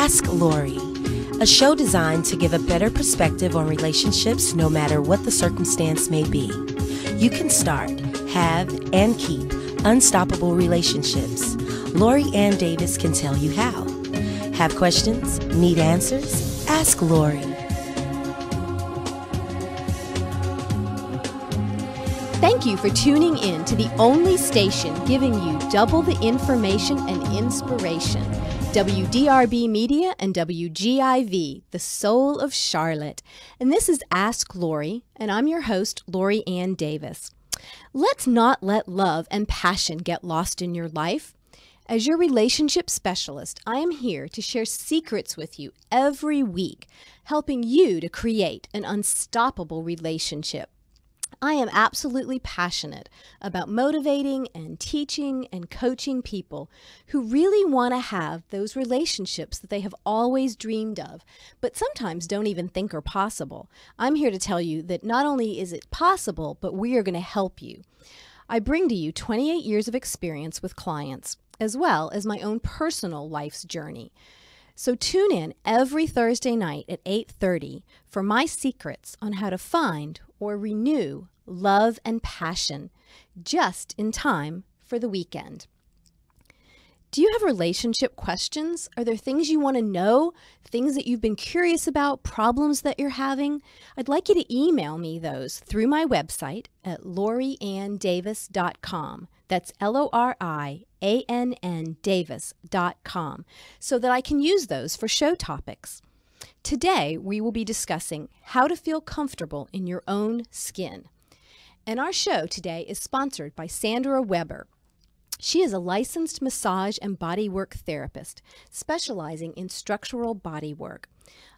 Ask Lori, a show designed to give a better perspective on relationships no matter what the circumstance may be. You can start, have, and keep unstoppable relationships. Lori Ann Davis can tell you how. Have questions? Need answers? Ask Lori. Thank you for tuning in to the only station giving you double the information and inspiration. WDRB Media and WGIV, the soul of Charlotte. And this is Ask Lori, and I'm your host, Lori Ann Davis. Let's not let love and passion get lost in your life. As your relationship specialist, I am here to share secrets with you every week, helping you to create an unstoppable relationship. I am absolutely passionate about motivating and teaching and coaching people who really want to have those relationships that they have always dreamed of, but sometimes don't even think are possible. I'm here to tell you that not only is it possible, but we are going to help you. I bring to you 28 years of experience with clients, as well as my own personal life's journey. So tune in every Thursday night at 8:30 for my secrets on how to find or renew love and passion just in time for the weekend. Do you have relationship questions? Are there things you want to know, things that you've been curious about, problems that you're having? I'd like you to email me those through my website at lorianndavis.com. That's LORIANN Davis.com, so that I can use those for show topics. Today, we will be discussing how to feel comfortable in your own skin. And our show today is sponsored by Sandra Weber. She is a licensed massage and bodywork therapist, specializing in structural bodywork.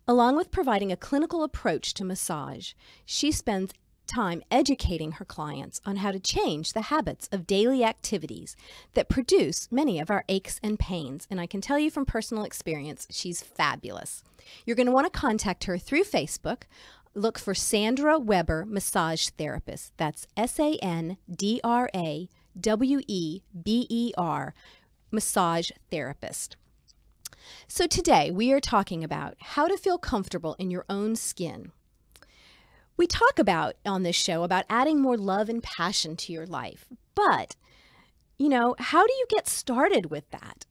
Along with providing a clinical approach to massage, she spends time educating her clients on how to change the habits of daily activities that produce many of our aches and pains. And I can tell you from personal experience, she's fabulous. You're going to want to contact her through Facebook. Look for Sandra Weber Massage Therapist. That's SANDRAWEBER, Massage Therapist. So today we are talking about how to feel comfortable in your own skin. We talk about on this show about adding more love and passion to your life, but how do you get started with that?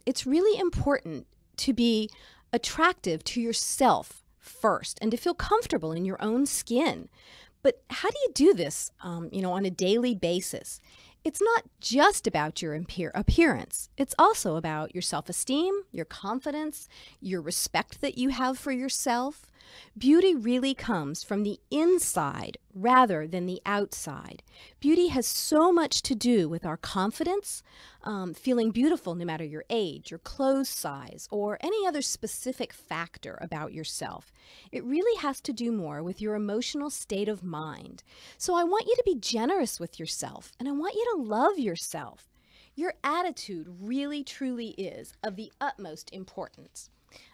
It's really important to be attractive to yourself first and to feel comfortable in your own skin. But how do you do this, on a daily basis? It's not just about your appearance. It's also about your self-esteem, your confidence, your respect that you have for yourself. Beauty really comes from the inside rather than the outside. Beauty has so much to do with our confidence, feeling beautiful no matter your age, your clothes size, or any other specific factor about yourself. It really has to do more with your emotional state of mind. So I want you to be generous with yourself, and I want you to love yourself. Your attitude really, truly is of the utmost importance.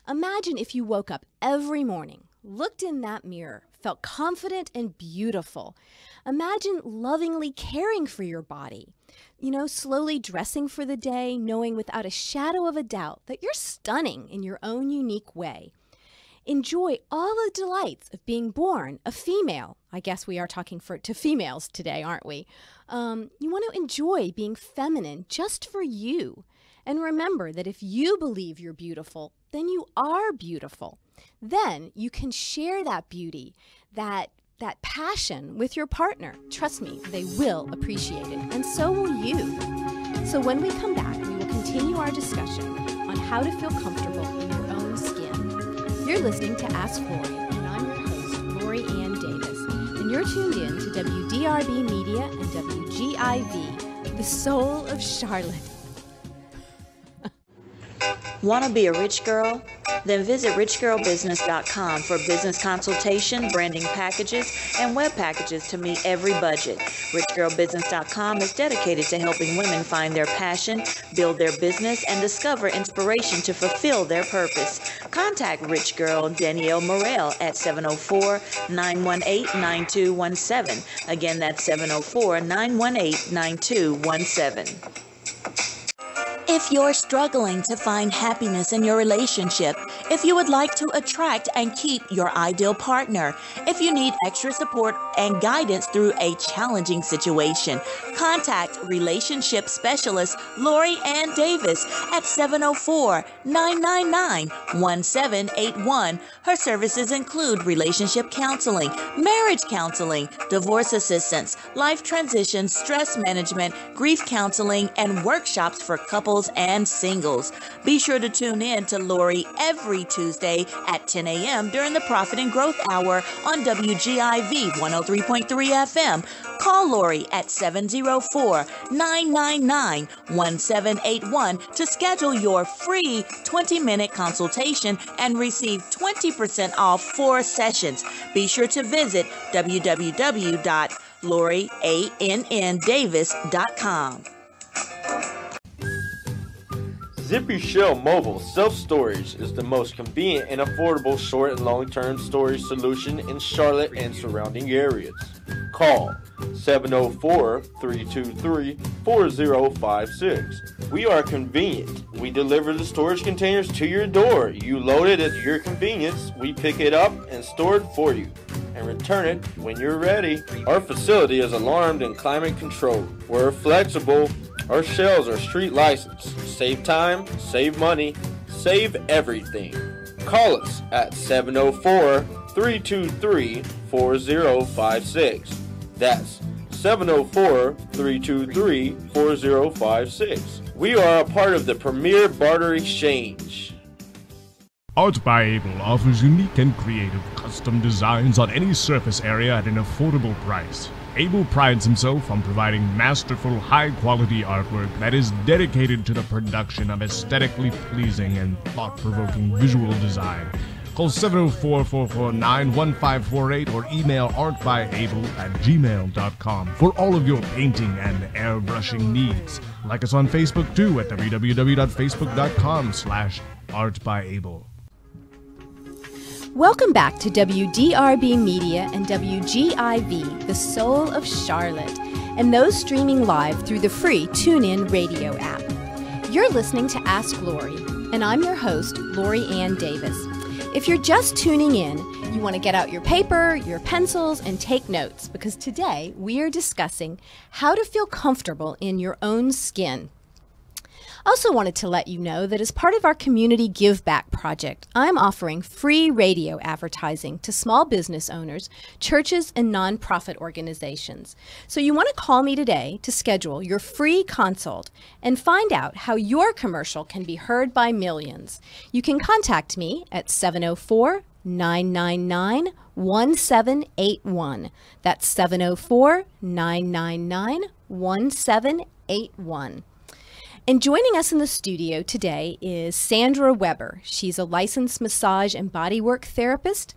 Imagine if you woke up every morning, looked in that mirror, felt confident and beautiful. Imagine lovingly caring for your body, slowly dressing for the day, knowing without a shadow of a doubt that you're stunning in your own unique way. Enjoy all the delights of being born a female. I guess we are talking to females today, aren't we? You want to enjoy being feminine just for you. And remember that if you believe you're beautiful, then you are beautiful. Then you can share that beauty, that passion with your partner. Trust me, they will appreciate it, and so will you. So when we come back, we will continue our discussion on how to feel comfortable in your own skin. You're listening to Ask Lori, and I'm your host, Lori Ann Davis, and you're tuned in to WDRB Media and WGIV, the soul of Charlotte. Want to be a rich girl? Then visit richgirlbusiness.com for business consultation, branding packages, and web packages to meet every budget. Richgirlbusiness.com is dedicated to helping women find their passion, build their business, and discover inspiration to fulfill their purpose. Contact Rich Girl Danielle Morel at 704-918-9217. Again, that's 704-918-9217. If you're struggling to find happiness in your relationship, if you would like to attract and keep your ideal partner, if you need extra support and guidance through a challenging situation, contact relationship specialist Lori Ann Davis at 704-999-1781. Her services include relationship counseling, marriage counseling, divorce assistance, life transition, stress management, grief counseling, and workshops for couples and singles. Be sure to tune in to Lori every Tuesday at 10 a.m. during the Profit and Growth Hour on WGIV 103.3 FM. Call Lori at 704-999-1781 to schedule your free 20-minute consultation and receive 20% off 4 sessions. Be sure to visit www.lorianndavis.com. Zippy Shell Mobile Self-Storage is the most convenient and affordable short and long-term storage solution in Charlotte and surrounding areas. Call 704-323-4056. We are convenient. We deliver the storage containers to your door. You load it at your convenience. We pick it up and store it for you and return it when you're ready. Our facility is alarmed and climate controlled. We're flexible. Our shells are street licensed. Save time, save money, save everything. Call us at 704-323-4056. That's 704-323-4056. We are a part of the Premier Barter Exchange. Art by Able offers unique and creative custom designs on any surface area at an affordable price. Able prides himself on providing masterful, high-quality artwork that is dedicated to the production of aesthetically pleasing and thought-provoking visual design. Call 704-449-1548 or email artbyable@gmail.com for all of your painting and airbrushing needs. Like us on Facebook too at www.facebook.com/artbyable. Welcome back to WDRB Media and WGIV, the soul of Charlotte, and those streaming live through the free TuneIn radio app. You're listening to Ask Lori, and I'm your host, Lori Ann Davis. If you're just tuning in, you want to get out your paper, your pencils, and take notes, because today we are discussing how to feel comfortable in your own skin. I also wanted to let you know that as part of our Community Give Back project, I'm offering free radio advertising to small business owners, churches, and nonprofit organizations. So you want to call me today to schedule your free consult and find out how your commercial can be heard by millions. You can contact me at 704-999-1781. That's 704-999-1781. And joining us in the studio today is Sandra Weber. She's a licensed massage and bodywork therapist.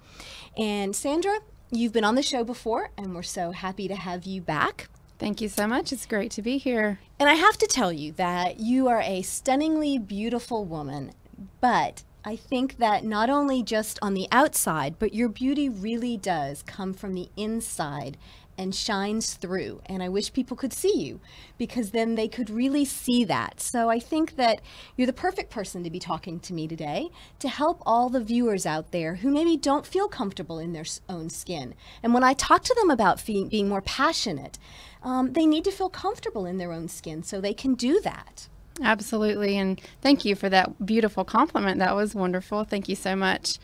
And Sandra, you've been on the show before, and we're so happy to have you back. Thank you so much. It's great to be here. And I have to tell you that you are a stunningly beautiful woman, but I think that not only just on the outside, but your beauty really does come from the inside and shines through. And I wish people could see you, because then they could really see that. So I think that you're the perfect person to be talking to me today to help all the viewers out there who maybe don't feel comfortable in their own skin. And when I talk to them about being more passionate, they need to feel comfortable in their own skin so they can do that. Absolutely. And thank you for that beautiful compliment. That was wonderful. Thank you so much.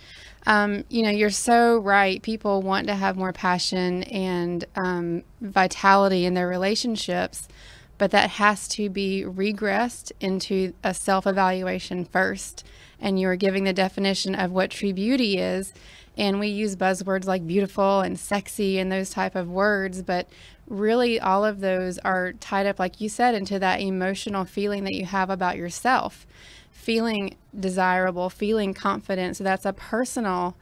You're so right. People want to have more passion and vitality in their relationships, but that has to be regressed into a self-evaluation first. And you're giving the definition of what true beauty is. And we use buzzwords like beautiful and sexy and those type of words, but really all of those are tied up, like you said, into that emotional feeling that you have about yourself, feeling desirable, feeling confident. So that's a personal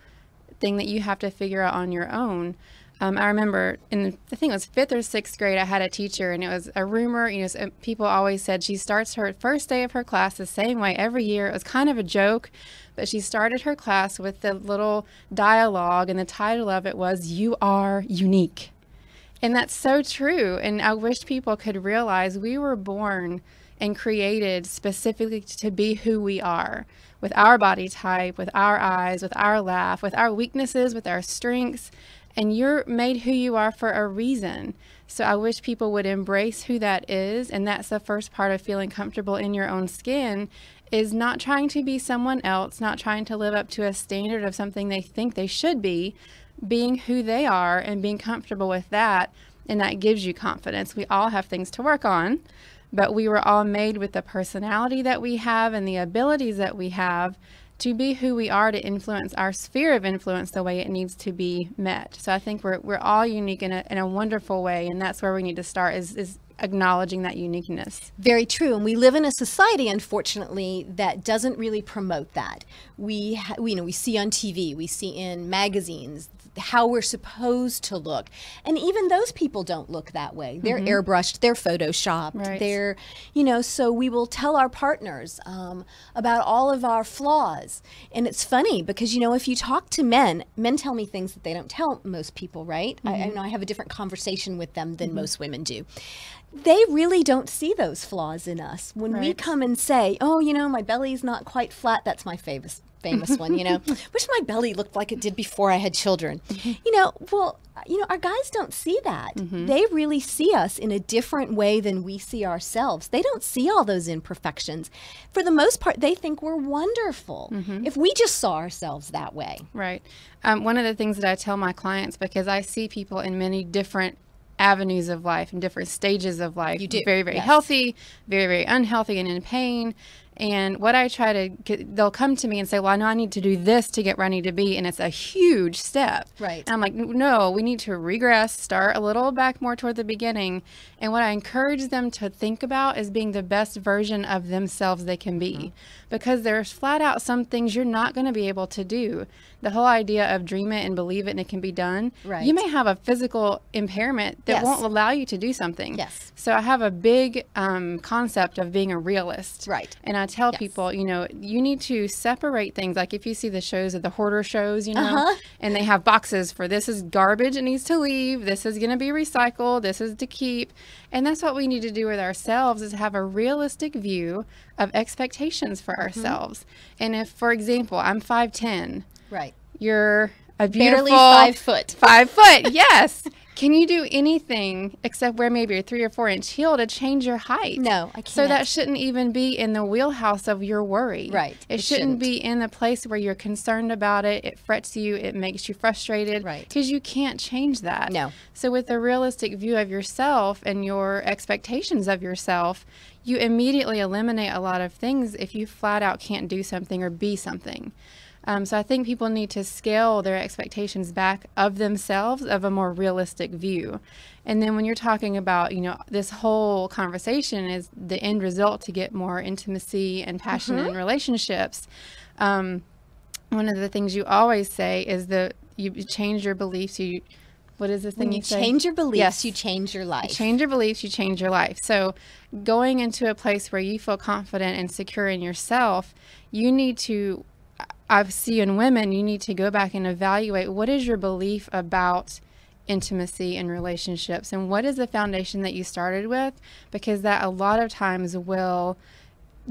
thing that you have to figure out on your own. I remember I think it was 5th or 6th grade, I had a teacher, and it was a rumor, people always said she starts her first day of her class the same way every year. It was kind of a joke, but she started her class with the little dialogue, and the title of it was, "You Are Unique." And that's so true. And I wish people could realize we were born and created specifically to be who we are, with our body type, with our eyes, with our laugh, with our weaknesses, with our strengths. And you're made who you are for a reason. So I wish people would embrace who that is. And that's the first part of feeling comfortable in your own skin, is not trying to be someone else, not trying to live up to a standard of something they think they should be, being who they are and being comfortable with that. And that gives you confidence. We all have things to work on, but we were all made with the personality that we have and the abilities that we have to be who we are, to influence our sphere of influence the way it needs to be met. So I think we're all unique in a wonderful way, and that's where we need to start, is acknowledging that uniqueness. Very true. And we live in a society, unfortunately, that doesn't really promote that. We see on TV, we see in magazines how we're supposed to look. And even those people don't look that way. They're airbrushed, they're photoshopped, Right. they're, so we will tell our partners about all of our flaws. And it's funny because, if you talk to men tell me things that they don't tell most people, right? I have a different conversation with them than most women do. They really don't see those flaws in us. When we Right. come and say, oh, my belly's not quite flat, that's my famous one, wish my belly looked like it did before I had children. Our guys don't see that. They really see us in a different way than we see ourselves. They don't see all those imperfections. For the most part, they think we're wonderful if we just saw ourselves that way. Right. One of the things that I tell my clients, because I see people in many different avenues of life and different stages of life. You do. Very, very Yes. healthy, very, very unhealthy and in pain. And what I try to get, they'll come to me and say, well, I know I need to do this to get where I need to be. And it's a huge step. Right. And I'm like, no, we need to regress, start a little back more toward the beginning. And what I encourage them to think about is being the best version of themselves they can be. Because there's flat out some things you're not going to be able to do. The whole idea of dream it and believe it and it can be done. Right. You may have a physical impairment that Yes. won't allow you to do something. Yes. So I have a big concept of being a realist. Right. And I tell Yes. people, you need to separate things. Like if you see the shows of the hoarder shows, Uh-huh. and they have boxes for this is garbage, it needs to leave. This is going to be recycled. This is to keep. And that's what we need to do with ourselves, is have a realistic view of expectations for ourselves. And if, for example, I'm 5'10", Right. you're a beautiful Barely 5 foot. 5 foot, yes. Can you do anything except wear maybe a 3 or 4 inch heel to change your height? No, I can't. So that shouldn't even be in the wheelhouse of your worry. Right, It it shouldn't shouldn't. be in the place where you're concerned about it. It frets you. It makes you frustrated. Right. Because you can't change that. No. So with a realistic view of yourself and your expectations of yourself, you immediately eliminate a lot of things if you flat out can't do something or be something. So I think people need to scale their expectations back of themselves, of a more realistic view. And then when you're talking about, this whole conversation is the end result to get more intimacy and passion in relationships. One of the things you always say is that you change your beliefs. What is the thing When you say? change your beliefs, Yes. you change your life. You change your beliefs, you change your life. So going into a place where you feel confident and secure in yourself, you need to, I see in women, you need to go back and evaluate what is your belief about intimacy and relationships, and what is the foundation that you started with, because that a lot of times will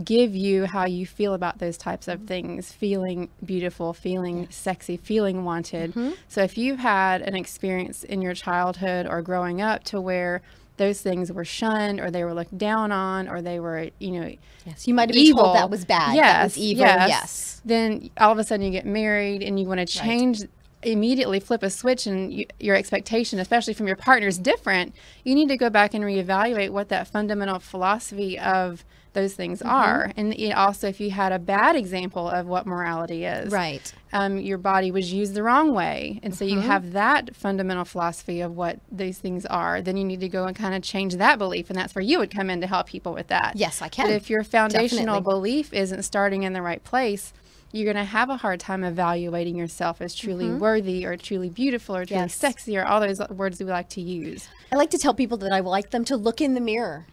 give you how you feel about those types of things, feeling beautiful, feeling sexy, feeling wanted. So if you've had an experience in your childhood or growing up to where those things were shunned, or they were looked down on, or they were, Yes, you might have been evil. told that was bad. Yes, That was evil. Yes. Then all of a sudden you get married and you want to change, immediately flip a switch, and your expectation, especially from your partner, is different. You need to go back and reevaluate what that fundamental philosophy of those things are. And also, if you had a bad example of what morality is, Right. your body was used the wrong way, and so you have that fundamental philosophy of what these things are, then you need to go and kind of change that belief, and that's where you would come in to help people with that. Yes, I can. But if your foundational Definitely. belief isn't starting in the right place, you're going to have a hard time evaluating yourself as truly worthy or truly beautiful or truly Yes. sexy, or all those words we like to use. I like to tell people that I would like them to look in the mirror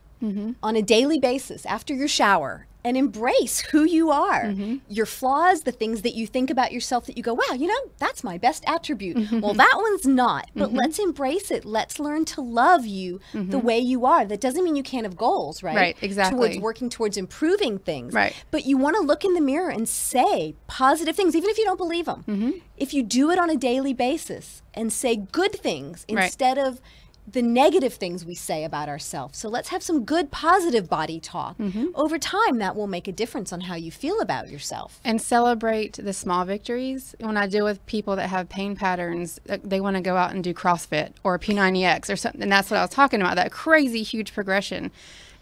on a daily basis after your shower and embrace who you are, your flaws, the things that you think about yourself that you go, wow, that's my best attribute. Well, that one's not, but let's embrace it. Let's learn to love you the way you are. That doesn't mean you can't have goals, right? Right, exactly. Towards working towards improving things. Right. But you want to look in the mirror and say positive things, even if you don't believe them. If you do it on a daily basis and say good things instead of the negative things we say about ourselves. So let's have some good, positive body talk. Over time, that will make a difference on how you feel about yourself. And celebrate the small victories. When I deal with people that have pain patterns, they want to go out and do CrossFit or P90X or something. And that's what I was talking about, that crazy, huge progression.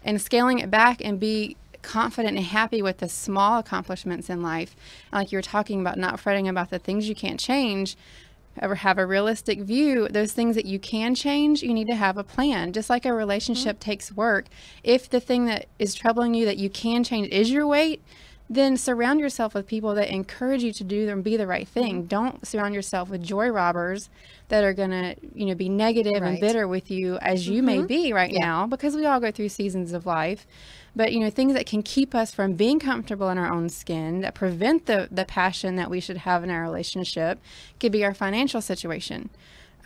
And scaling it back and be confident and happy with the small accomplishments in life. Like you were talking about, not fretting about the things you can't change. Ever have a realistic view. Those things that you can change, you need to have a plan. Just like a relationship takes work. If the thing that is troubling you that you can change is your weight, then surround yourself with people that encourage you to do and be the right thing. Don't surround yourself with joy robbers that are going to, be negative and bitter with you as you may be right now, because we all go through seasons of life. But, things that can keep us from being comfortable in our own skin, that prevent the passion that we should have in our relationship, could be our financial situation.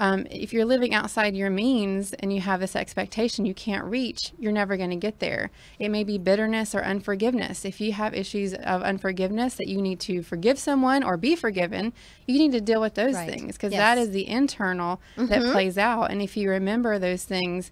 If you're living outside your means and you have this expectation you can't reach, you're never going to get there. It may be bitterness or unforgiveness. If you have issues of unforgiveness that you need to forgive someone or be forgiven, you need to deal with those things, because that is the internal that plays out. And if you remember those things,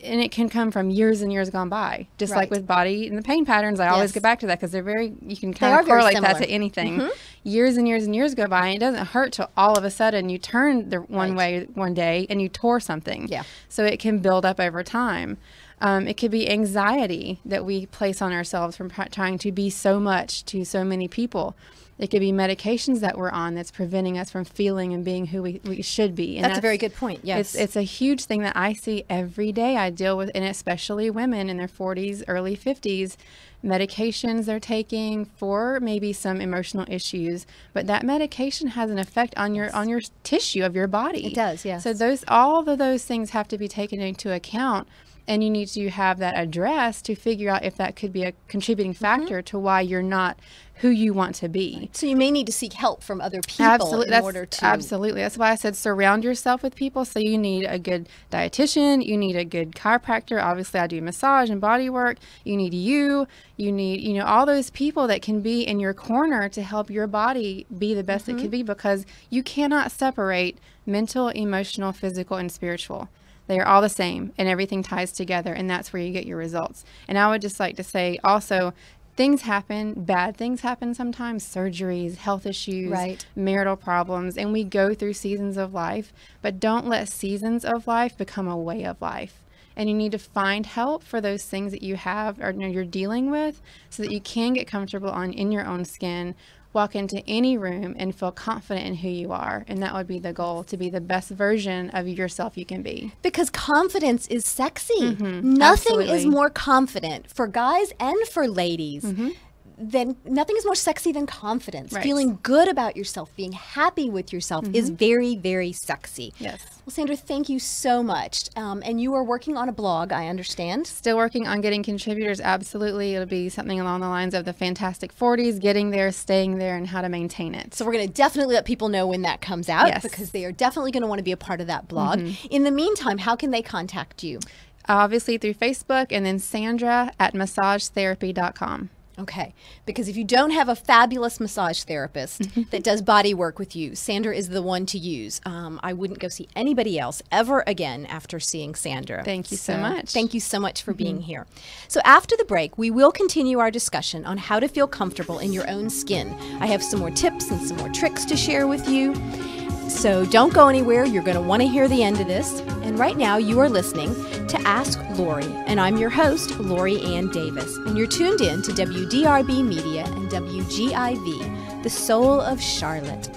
and it can come from years and years gone by, just like with body and the pain patterns. I always get back to that because you can kind of correlate that to anything. Years and years and years go by, and it doesn't hurt till all of a sudden you turn the one way one day and you tore something. So it can build up over time. It could be anxiety that we place on ourselves from trying to be so much to so many people. It could be medications that we're on that's preventing us from feeling and being who we should be. And that's a very good point. Yes. It's a huge thing that I see every day. I deal with, and especially women in their 40s, early 50s, medications they're taking for maybe some emotional issues, but that medication has an effect on your tissue of your body. It does, yes. So all of those things have to be taken into account. And you need to have that addressed to figure out if that could be a contributing factor to why you're not who you want to be. So you may need to seek help from other people in order to... Absolutely. That's why I said surround yourself with people. So you need a good dietitian. You need a good chiropractor. Obviously, I do massage and body work. You need you need, all those people that can be in your corner to help your body be the best it can be, because you cannot separate mental, emotional, physical, and spiritual. They are all the same, and everything ties together, and that's where you get your results. And I would just like to say also, things happen, bad things happen sometimes, surgeries, health issues, marital problems, and we go through seasons of life, but don't let seasons of life become a way of life. And you need to find help for those things that you have or you're dealing with, so that you can get comfortable in your own skin, walk into any room and feel confident in who you are. And that would be the goal, to be the best version of yourself you can be. Because confidence is sexy. Nothing is more confident for guys and for ladies. Nothing is more sexy than confidence. Feeling good about yourself, being happy with yourself is very, very sexy. Yes. Well, Sandra, thank you so much. And you are working on a blog, I understand. Still working on getting contributors, absolutely. It'll be something along the lines of the Fantastic 40s, getting there, staying there, and how to maintain it. So we're going to definitely let people know when that comes out, because they are definitely going to want to be a part of that blog. In the meantime, how can they contact you? Obviously through Facebook, and then Sandra@massagetherapy.com. Okay, because if you don't have a fabulous massage therapist that does body work with you, Sandra is the one to use. I wouldn't go see anybody else ever again after seeing Sandra. Thank you so much. Thank you so much for being here. So after the break, we will continue our discussion on how to feel comfortable in your own skin. I have some more tips and some more tricks to share with you. So don't go anywhere. You're going to want to hear the end of this. And right now you are listening to Ask Lori, and I'm your host, Lori Ann Davis. And you're tuned in to WDRB Media and WGIV, the soul of Charlotte.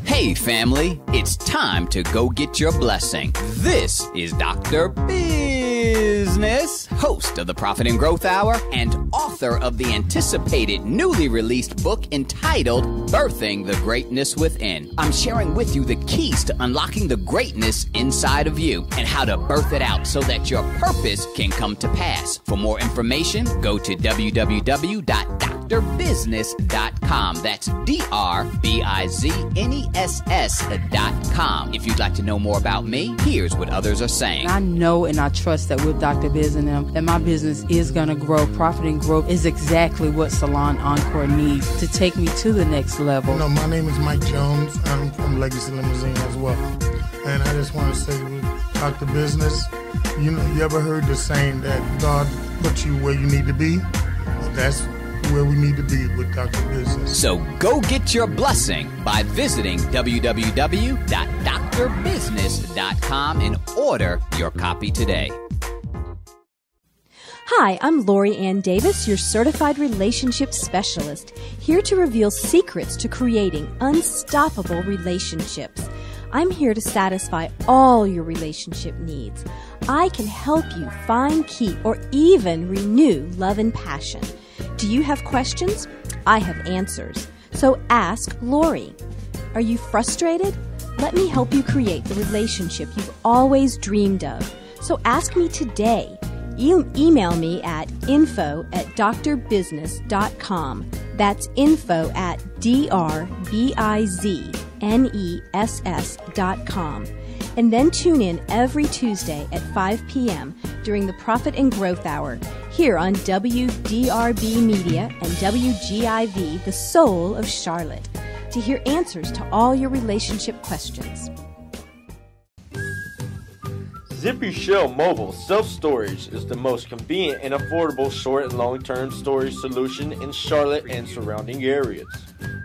Hey family, it's time to go get your blessing. This is Dr. Biz Business, host of the Profit and Growth Hour, and author of the anticipated newly released book entitled Birthing the Greatness Within. I'm sharing with you the keys to unlocking the greatness inside of you and how to birth it out so that your purpose can come to pass. For more information, go to www.drbusiness.com. That's DRBIZNESS.com. If you'd like to know more about me, here's what others are saying. I know and I trust that with Dr. Biz and them, that my business is going to grow. Profit and growth is exactly what Salon Encore needs to take me to the next level. My name is Mike Jones. I'm from Legacy Limousine as well. And I just want to say with Dr. Business, you ever heard the saying that God put you where you need to be? Well, that's where we need to be with Dr. Business. So go get your blessing by visiting www.drbusiness.com and order your copy today. Hi, I'm Lori Ann Davis, your certified relationship specialist, here to reveal secrets to creating unstoppable relationships. I'm here to satisfy all your relationship needs. I can help you find, keep, or even renew love and passion. Do you have questions? I have answers. So ask Lori. Are you frustrated? Let me help you create the relationship you've always dreamed of. So ask me today. Email me at info@drbusiness.com. That's info@drbusiness.com. And then tune in every Tuesday at 5 p.m. during the Profit and Growth Hour here on WDRB Media and WGIV, the soul of Charlotte, to hear answers to all your relationship questions. Zippy Shell Mobile Self-Storage is the most convenient and affordable short and long-term storage solution in Charlotte and surrounding areas.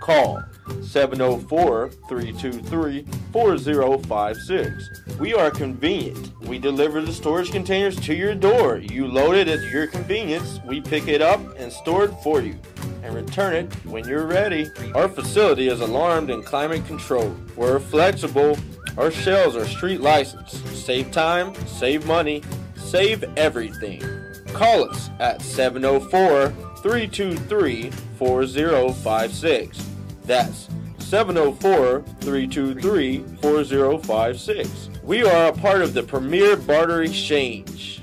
Call 704-323-4056. We are convenient. We deliver the storage containers to your door. You load it at your convenience. We pick it up and store it for you and return it when you're ready. Our facility is alarmed and climate controlled. We're flexible. Our shells are street licensed. Save time, save money, save everything. Call us at 704-323-4056. That's 704-323-4056. We are a part of the Premier Barter Exchange.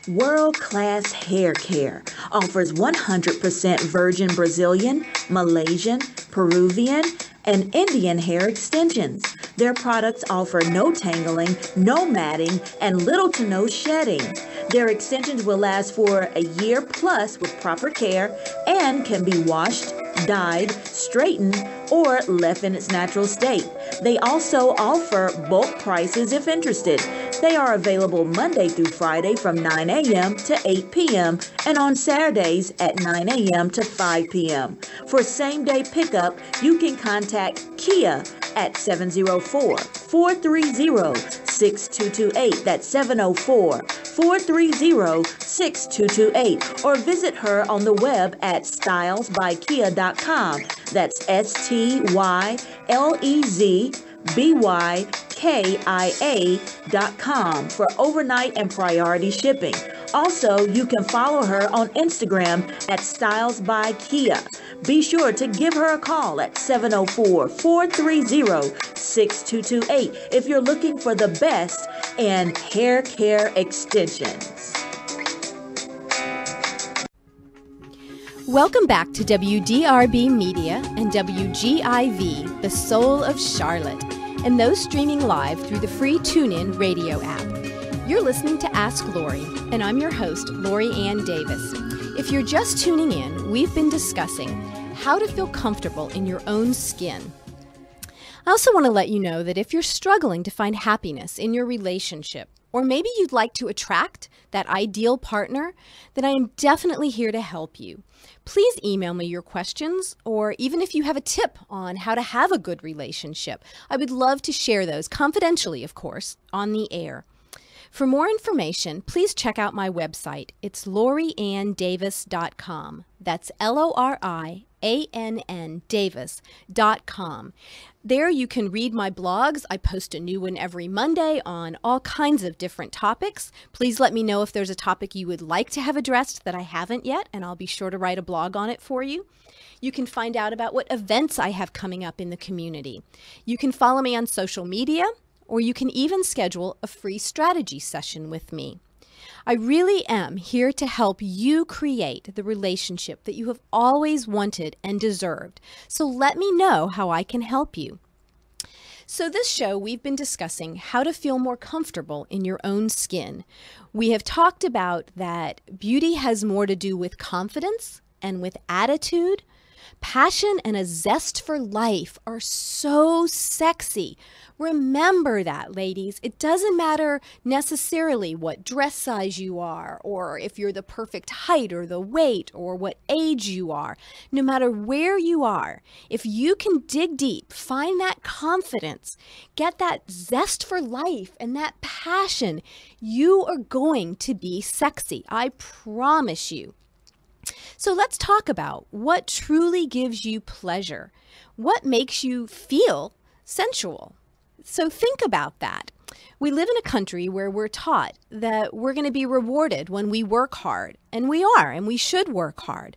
World Class Hair Care offers 100% virgin Brazilian, Malaysian, Peruvian, and Indian hair extensions. Their products offer no tangling, no matting, and little to no shedding. Their extensions will last for a year plus with proper care and can be washed, dyed, straightened, or left in its natural state. They also offer bulk prices if interested. They are available Monday through Friday from 9 a.m. to 8 p.m. and on Saturdays at 9 a.m. to 5 p.m. For same-day pickup, you can contact Kia at 704-430-6228. That's 704-430-6228. Or visit her on the web at stylesbykia.com. That's STYLEZBYKIA.com for overnight and priority shipping. Also, you can follow her on Instagram at Styles by Kia. Be sure to give her a call at 704-430-6228 if you're looking for the best in hair care extensions. Welcome back to WDRB Media and WGIV, the soul of Charlotte, and those streaming live through the free TuneIn radio app. You're listening to Ask Lori, and I'm your host, Lori Ann Davis. If you're just tuning in, we've been discussing how to feel comfortable in your own skin. I also want to let you know that if you're struggling to find happiness in your relationship, or maybe you'd like to attract that ideal partner, then I am definitely here to help you. Please email me your questions, or even if you have a tip on how to have a good relationship, I would love to share those, confidentially, of course, on the air. For more information, please check out my website. It's LoriAnnDavis.com. That's LoriAnnDavis.com. ANNDavis.com. There you can read my blogs. I post a new one every Monday on all kinds of different topics. Please let me know if there's a topic you would like to have addressed that I haven't yet, and I'll be sure to write a blog on it for you. You can find out about what events I have coming up in the community. You can follow me on social media, or you can even schedule a free strategy session with me. I really am here to help you create the relationship that you have always wanted and deserved. So let me know how I can help you. So this show, we've been discussing how to feel more comfortable in your own skin. We have talked about that beauty has more to do with confidence and with attitude. Passion and a zest for life are so sexy. Remember that, ladies. It doesn't matter necessarily what dress size you are, or if you're the perfect height or the weight, or what age you are. No matter where you are, if you can dig deep, find that confidence, get that zest for life and that passion, you are going to be sexy. I promise you. So let's talk about what truly gives you pleasure. What makes you feel sensual? So think about that. We live in a country where we're taught that we're going to be rewarded when we work hard, and we are, and we should work hard.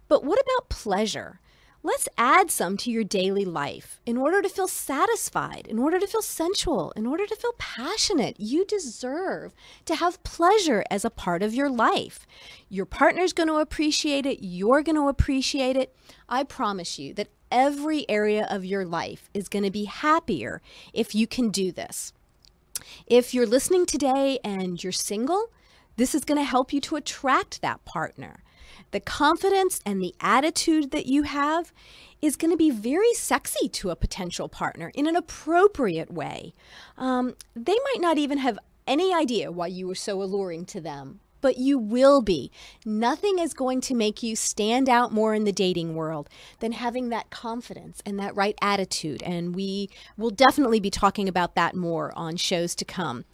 But what about pleasure? Let's add some to your daily life in order to feel satisfied, in order to feel sensual, in order to feel passionate. You deserve to have pleasure as a part of your life. Your partner's going to appreciate it. You're going to appreciate it. I promise you that every area of your life is going to be happier if you can do this. If you're listening today and you're single, this is going to help you to attract that partner. The confidence and the attitude that you have is going to be very sexy to a potential partner in an appropriate way. They might not even have any idea why you were so alluring to them, but you will be. Nothing is going to make you stand out more in the dating world than having that confidence and that right attitude. And we will definitely be talking about that more on shows to come.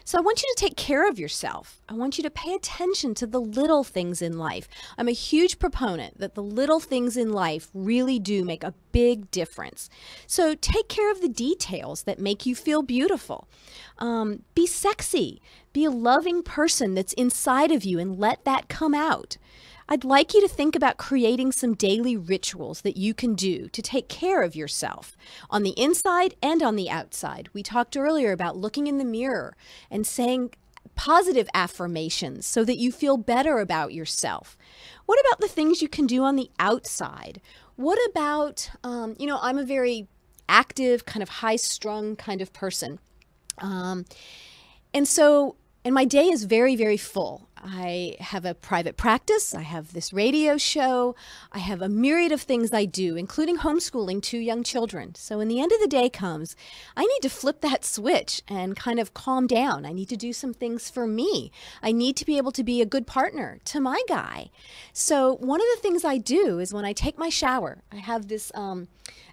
So I want you to take care of yourself. I want you to pay attention to the little things in life. I'm a huge proponent that the little things in life really do make a big difference. So take care of the details that make you feel beautiful. Be sexy. Be a loving person that's inside of you and let that come out. I'd like you to think about creating some daily rituals that you can do to take care of yourself on the inside and on the outside. We talked earlier about looking in the mirror and saying positive affirmations so that you feel better about yourself. What about the things you can do on the outside? What about, I'm a very active, kind of high-strung kind of person. And my day is very, very full. I have a private practice. I have this radio show. I have a myriad of things I do, including homeschooling 2 young children. So when the end of the day comes, I need to flip that switch and kind of calm down. I need to do some things for me. I need to be able to be a good partner to my guy. So one of the things I do is when I take my shower, I have this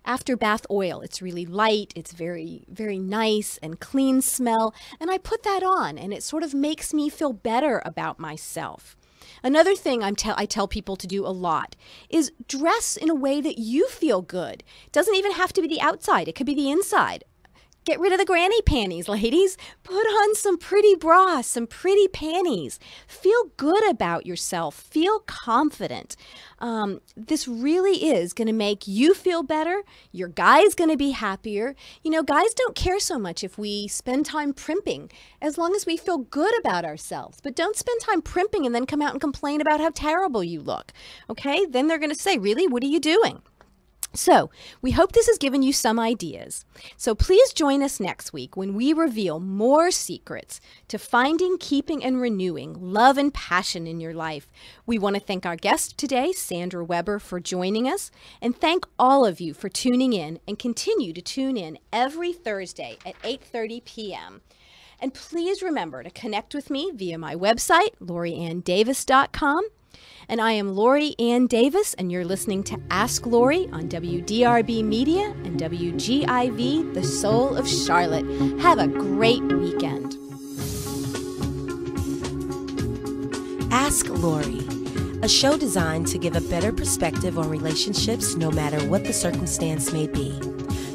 after bath oil. It's really light. It's very, very nice and clean smell. And I put that on, and it sort of makes me feel better about myself. Another thing I tell people to do a lot is dress in a way that you feel good. It doesn't even have to be the outside. It could be the inside. Get rid of the granny panties, ladies. Put on some pretty bras, some pretty panties. Feel good about yourself. Feel confident. This really is going to make you feel better. Your guy's going to be happier. You know, guys don't care so much if we spend time primping, as long as we feel good about ourselves. But don't spend time primping and then come out and complain about how terrible you look. Okay? Then they're going to say, really, what are you doing? So we hope this has given you some ideas. So please join us next week when we reveal more secrets to finding, keeping, and renewing love and passion in your life. We want to thank our guest today, Sandra Weber, for joining us, and thank all of you for tuning in, and continue to tune in every Thursday at 8:30 p.m. And please remember to connect with me via my website, LoriAnnDavis.com. And I am Lori Ann Davis, and you're listening to Ask Lori on WDRB Media and WGIV, the Soul of Charlotte. Have a great weekend. Ask Lori, a show designed to give a better perspective on relationships no matter what the circumstance may be.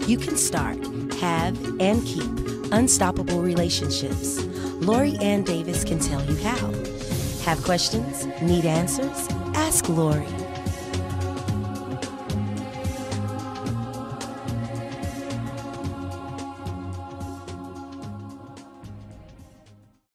You can start, have, and keep unstoppable relationships. Lori Ann Davis can tell you how. Have questions? Need answers? Ask Lori.